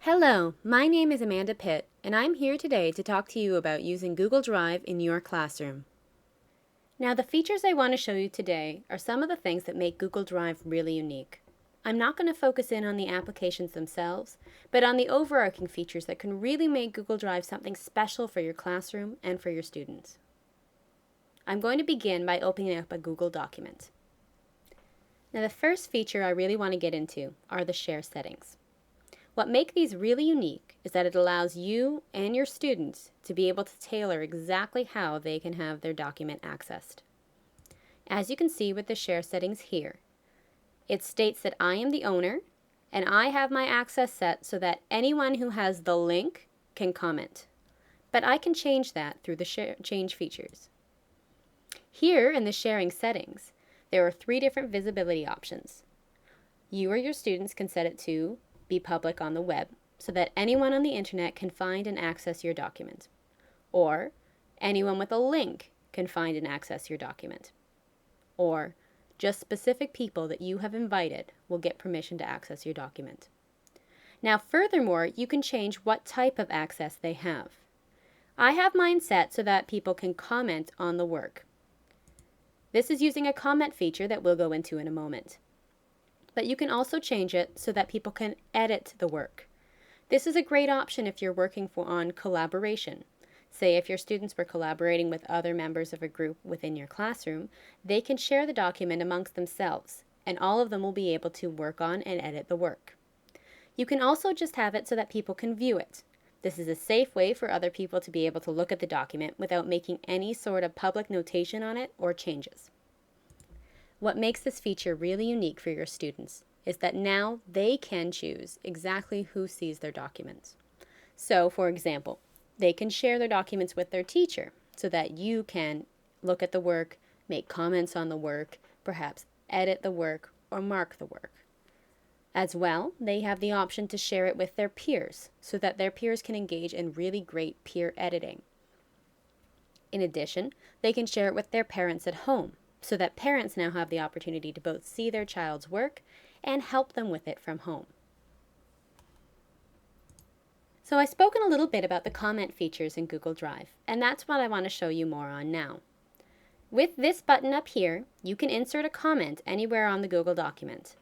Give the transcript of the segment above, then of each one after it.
Hello, my name is Amanda Pitt, and I'm here today to talk to you about using Google Drive in your classroom. Now, the features I want to show you today are some of the things that make Google Drive really unique. I'm not going to focus in on the applications themselves, but on the overarching features that can really make Google Drive something special for your classroom and for your students. I'm going to begin by opening up a Google document. Now, the first feature I really want to get into are the share settings. What makes these really unique is that it allows you and your students to be able to tailor exactly how they can have their document accessed. As you can see with the share settings here, it states that I am the owner and I have my access set so that anyone who has the link can comment. But I can change that through the change features. Here in the sharing settings, there are 3 different visibility options. You or your students can set it to be public on the web so that anyone on the internet can find and access your document. Or anyone with a link can find and access your document. Or just specific people that you have invited will get permission to access your document. Now, furthermore, you can change what type of access they have. I have mine set so that people can comment on the work. This is using a comment feature that we'll go into in a moment. But you can also change it so that people can edit the work. This is a great option if you're working on collaboration. Say if your students were collaborating with other members of a group within your classroom, they can share the document amongst themselves, and all of them will be able to work on and edit the work. You can also just have it so that people can view it. This is a safe way for other people to be able to look at the document without making any sort of public notation on it or changes. What makes this feature really unique for your students is that now they can choose exactly who sees their documents. So, for example, they can share their documents with their teacher so that you can look at the work, make comments on the work, perhaps edit the work or mark the work. As well, they have the option to share it with their peers so that their peers can engage in really great peer editing. In addition, they can share it with their parents at home so that parents now have the opportunity to both see their child's work and help them with it from home. So I've spoken a little bit about the comment features in Google Drive, and that's what I want to show you more on now. With this button up here, you can insert a comment anywhere on the Google document.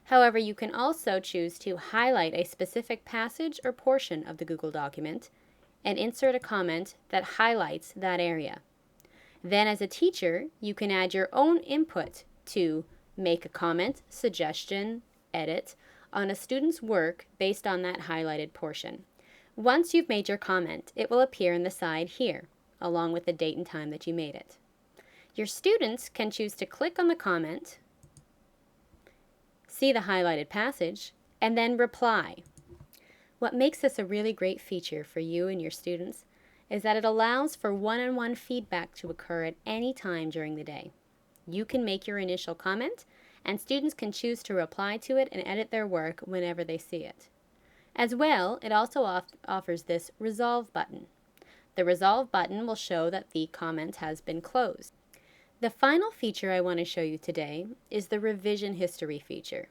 However, you can also choose to highlight a specific passage or portion of the Google document and insert a comment that highlights that area. Then as a teacher, you can add your own input to make a comment, suggestion, edit on a student's work based on that highlighted portion. Once you've made your comment, it will appear in the side here, along with the date and time that you made it. Your students can choose to click on the comment, see the highlighted passage, and then reply. What makes this a really great feature for you and your students is that it allows for one-on-one feedback to occur at any time during the day. You can make your initial comment, and students can choose to reply to it and edit their work whenever they see it. As well, it also offers this Resolve button. The Resolve button will show that the comment has been closed. The final feature I want to show you today is the Revision History feature.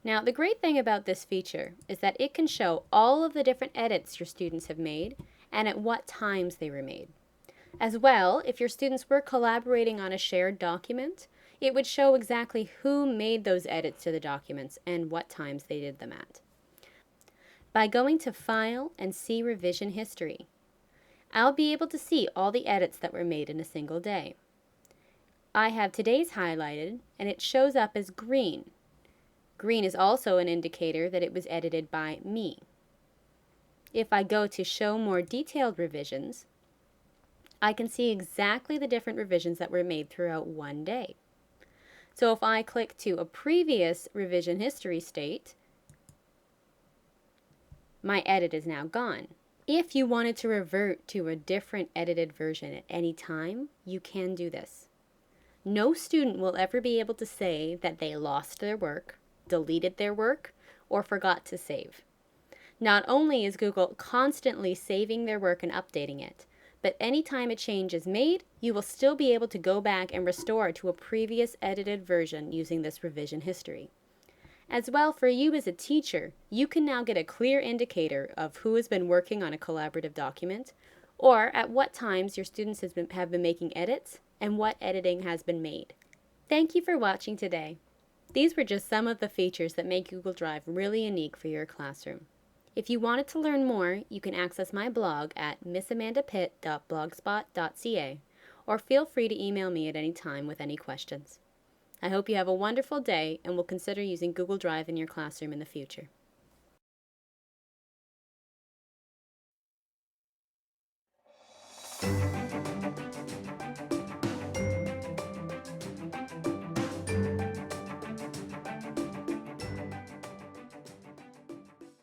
Now, the great thing about this feature is that it can show all of the different edits your students have made and at what times they were made. As well, if your students were collaborating on a shared document, it would show exactly who made those edits to the documents and what times they did them at. By going to File and See Revision History, I'll be able to see all the edits that were made in a single day. I have today's highlighted, and it shows up as green. Green is also an indicator that it was edited by me. If I go to Show More Detailed Revisions, I can see exactly the different revisions that were made throughout one day. So if I click to a previous revision history state, my edit is now gone. If you wanted to revert to a different edited version at any time, you can do this. No student will ever be able to say that they lost their work, deleted their work, or forgot to save. Not only is Google constantly saving their work and updating it, but anytime a change is made, you will still be able to go back and restore to a previous edited version using this revision history. As well, for you as a teacher, you can now get a clear indicator of who has been working on a collaborative document, or at what times your students have been making edits and what editing has been made. Thank you for watching today. These were just some of the features that make Google Drive really unique for your classroom. If you wanted to learn more, you can access my blog at missamandapitt.blogspot.ca, or feel free to email me at any time with any questions. I hope you have a wonderful day and will consider using Google Drive in your classroom in the future.